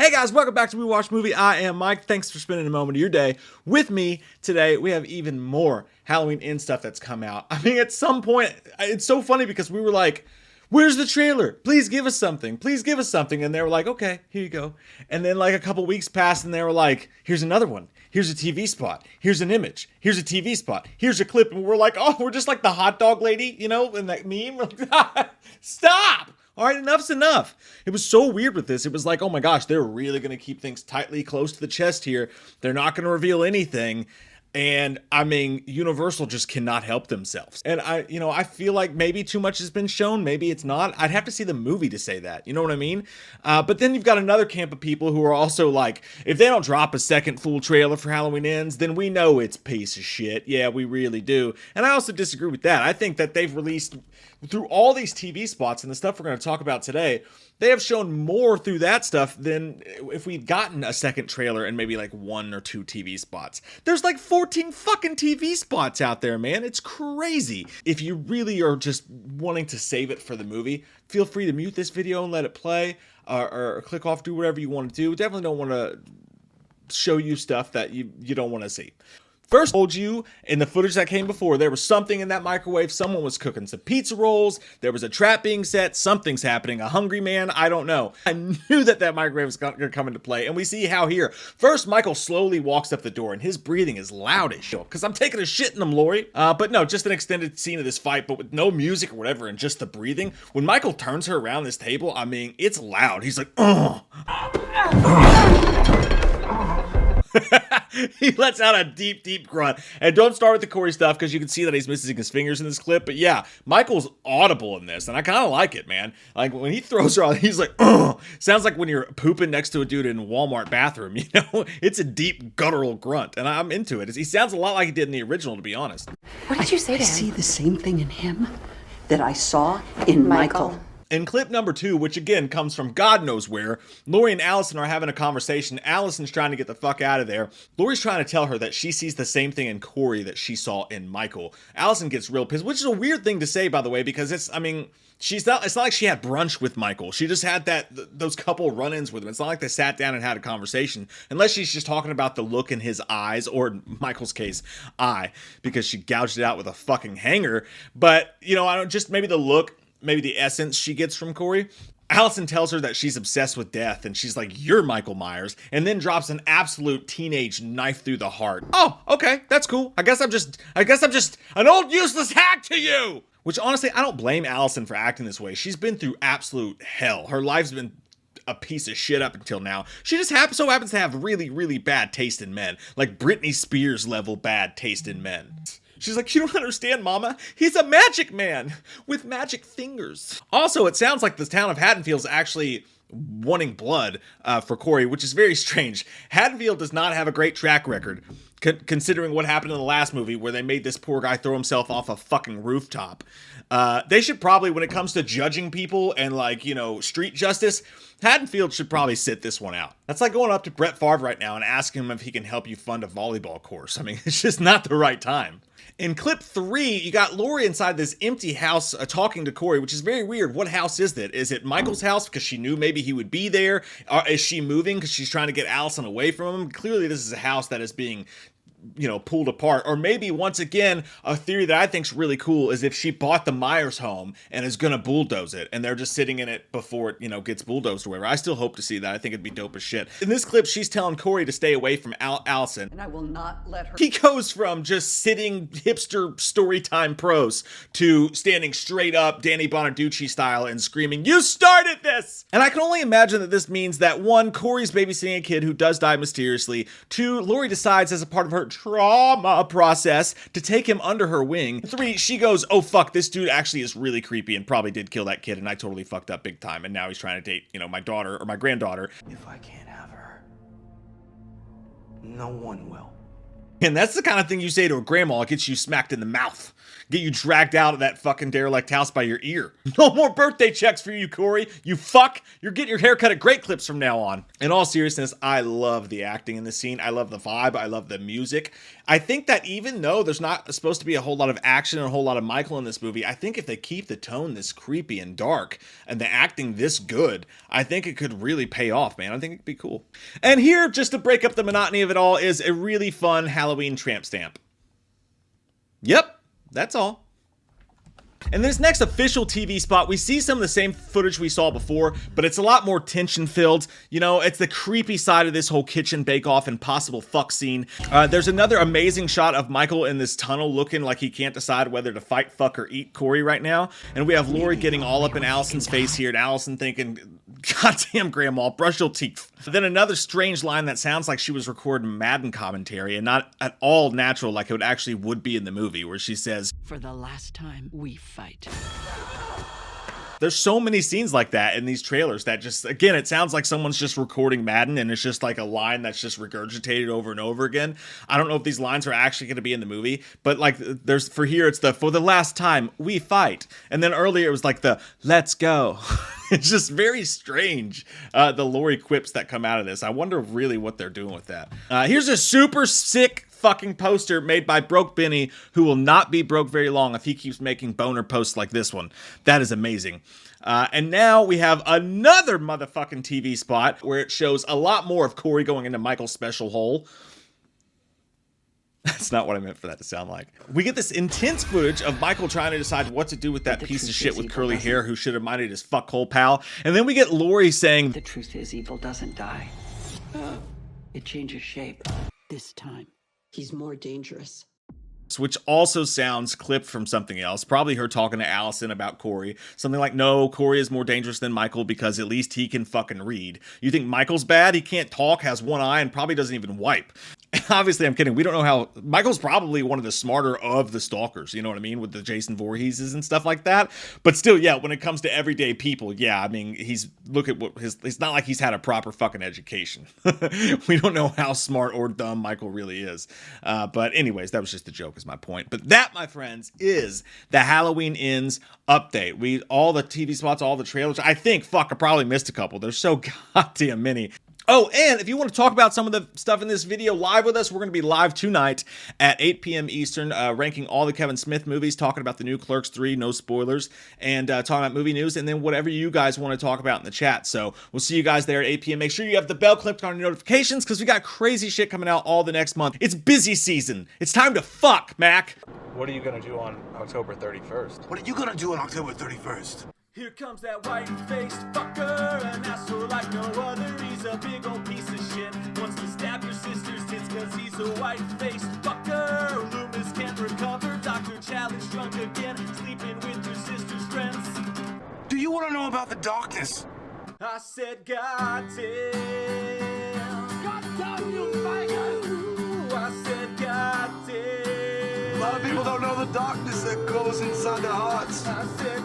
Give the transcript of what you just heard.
Hey guys, welcome back to We Watch Movie. I am Mike. Thanks for spending a moment of your day with me today. We have even more Halloween Inn stuff that's come out. I mean, at some point, it's so funny because we were like, where's the trailer? Please give us something. Please give us something. And they were like, okay, here you go. And then like a couple weeks passed and they were like, here's another one. Here's a TV spot. Here's an image. Here's a TV spot. Here's a clip. And we're like, oh, we're just like the hot dog lady, you know, in that meme. Stop. All right, enough's enough. It was so weird with this. It was like, oh my gosh, they're really going to keep things tightly close to the chest here. They're not going to reveal anything. And I mean, Universal just cannot help themselves. And I feel like maybe too much has been shown. Maybe it's not. I'd have to see the movie to say that. You know what I mean? But then you've got another camp of people who are also like, if they don't drop a second full trailer for Halloween Ends, then we know it's a piece of shit. Yeah, we really do. And I also disagree with that. I think that they've released through all these TV spots and the stuff we're going to talk about today, they have shown more through that stuff than if we'd gotten a second trailer and maybe like 1 or 2 TV spots. There's like 14 fucking TV spots out there, man. It's crazy. If you really are just wanting to save it for the movie, feel free to mute this video and let it play, or click off, do whatever you want to do. Definitely don't want to show you stuff that you don't want to see. First, I told you in the footage that came before, there was something in that microwave. Someone was cooking some pizza rolls. There was a trap being set. Something's happening. A hungry man. I don't know. I knew that microwave was going to come into play. And we see how here. First, Michael slowly walks up the door and his breathing is loud as shit. Because I'm taking a shit in them, Lori. But no, just an extended scene of this fight, but with no music or whatever and just the breathing. When Michael turns her around this table, I mean, it's loud. He's like, ugh. He lets out a deep, deep grunt. And don't start with the Corey stuff because you can see that he's missing his fingers in this clip. But yeah, Michael's audible in this, and I kind of like it, man. Like when he throws her out, he's like, ugh. Sounds like when you're pooping next to a dude in a Walmart bathroom, you know? It's a deep, guttural grunt, and I'm into it. He sounds a lot like he did in the original, to be honest. What did you say to him? I see the same thing in him that I saw in Michael. In clip number 2, which again comes from God knows where, Lori and Allison are having a conversation. Allison's trying to get the fuck out of there. Lori's trying to tell her that she sees the same thing in Corey that she saw in Michael. Allison gets real pissed, which is a weird thing to say, by the way, because it's not like she had brunch with Michael. She just had those couple run-ins with him. It's not like they sat down and had a conversation, unless she's just talking about the look in his eyes, or in Michael's case, eye, because she gouged it out with a fucking hanger. But, you know, I don't just maybe the look, maybe the essence she gets from Corey. Allison tells her that she's obsessed with death, and she's like, you're Michael Myers, and then drops an absolute teenage knife through the heart. Oh, okay, that's cool. I guess I'm just an old useless hack to you! Which honestly, I don't blame Allison for acting this way. She's been through absolute hell. Her life's been a piece of shit up until now. She just so happens to have really, really bad taste in men. Like Britney Spears level bad taste in men. She's like, you don't understand, Mama. He's a magic man with magic fingers. Also, it sounds like the town of Haddonfield's actually wanting blood for Corey, which is very strange. Haddonfield does not have a great track record, considering what happened in the last movie where they made this poor guy throw himself off a fucking rooftop. They should probably, when it comes to judging people and like, you know, street justice, Haddonfield should probably sit this one out. That's like going up to Brett Favre right now and asking him if he can help you fund a volleyball course. I mean, it's just not the right time. In clip 3, you got Lori inside this empty house talking to Corey, which is very weird. What house is that? Is it Michael's house because she knew maybe he would be there? Or is she moving because she's trying to get Allison away from him? Clearly, this is a house that is being, you know, pulled apart. Or maybe, once again, a theory that I think is really cool is if she bought the Myers home and is going to bulldoze it, and they're just sitting in it before it, you know, gets bulldozed or whatever. I still hope to see that. I think it'd be dope as shit. In this clip, she's telling Corey to stay away from Allison. And I will not let her. He goes from just sitting hipster storytime pros to standing straight up Danny Bonaducci style and screaming, you started this! And I can only imagine that this means that 1, Corey's babysitting a kid who does die mysteriously. 2, Lori decides as a part of her trauma process to take him under her wing. 3, she goes, oh fuck, this dude actually is really creepy and probably did kill that kid and I totally fucked up big time and now he's trying to date, you know, my daughter or my granddaughter. If I can't have her, no one will. And that's the kind of thing you say to a grandma. It gets you smacked in the mouth. Get you dragged out of that fucking derelict house by your ear. No more birthday checks for you, Corey. You fuck. You're getting your hair cut at Great Clips from now on. In all seriousness, I love the acting in this scene. I love the vibe. I love the music. I think that even though there's not supposed to be a whole lot of action and a whole lot of Michael in this movie, I think if they keep the tone this creepy and dark and the acting this good, I think it could really pay off, man. I think it could be cool. And here, just to break up the monotony of it all, is a really fun Halloween tramp stamp. Yep. That's all. In this next official TV spot, we see some of the same footage we saw before, but it's a lot more tension-filled. You know, it's the creepy side of this whole kitchen bake-off and possible fuck scene. There's another amazing shot of Michael in this tunnel looking like he can't decide whether to fight, fuck, or eat Corey right now. And we have Laurie getting all up in Allison's face here, and Allison thinking, goddamn, Grandma, brush your teeth. Then another strange line that sounds like she was recording Madden commentary and not at all natural like it actually would be in the movie, where she says, For the last time, we fight. There's so many scenes like that in these trailers that just, again, it sounds like someone's just recording Madden and it's just like a line that's just regurgitated over and over again. I don't know if these lines are actually going to be in the movie, but like there's, for here, it's the, for the last time we fight. And then earlier it was like the, let's go. It's just very strange, the Laurie quips that come out of this. I wonder really what they're doing with that. Here's a super sick fucking poster made by Broke Benny, who will not be broke very long if he keeps making boner posts like this one. That is amazing. And now we have another motherfucking TV spot where it shows a lot more of Corey going into Michael's special hole. That's not what I meant for that to sound like. We get this intense footage of Michael trying to decide what to do with that piece of shit with curly hair who should have minded his fuckhole pal. And then we get Laurie saying, The truth is, evil doesn't die. It changes shape. This time, he's more dangerous. which also sounds clipped from something else. Probably her talking to Allison about Corey. Something like, no, Corey is more dangerous than Michael because at least he can fucking read. You think Michael's bad? He can't talk, has one eye, and probably doesn't even wipe. Obviously, I'm kidding. We don't know how... Michael's probably one of the smarter of the stalkers, you know what I mean? With the Jason Voorheeses and stuff like that. But still, yeah, when it comes to everyday people, yeah, I mean, look at what his... It's not like he's had a proper fucking education. We don't know how smart or dumb Michael really is. But anyways, that was just a joke is my point. But that, my friends, is the Halloween Ends update. All the TV spots, all the trailers. I think, I probably missed a couple. There's so goddamn many. Oh, and if you want to talk about some of the stuff in this video live with us, we're going to be live tonight at 8 p.m. Eastern, ranking all the Kevin Smith movies, talking about the new Clerks 3, no spoilers, and talking about movie news, and then whatever you guys want to talk about in the chat. So we'll see you guys there at 8 p.m. Make sure you have the bell clicked on your notifications, because we got crazy shit coming out all the next month. It's busy season. It's time to fuck, Mac. What are you going to do on October 31st? What are you gonna do on October 31st? Here comes that white-faced fucker, an asshole like no other. He's a big old piece of shit. Wants to stab your sister's tits cause he's a white-faced fucker. Loomis can't recover. Dr. Challenge drunk again, sleeping with your sister's friends. Do you wanna know about the darkness? I said, God damn. God damn you, faggot! I said, God damn. A lot of people don't know the darkness that goes inside their hearts. I said,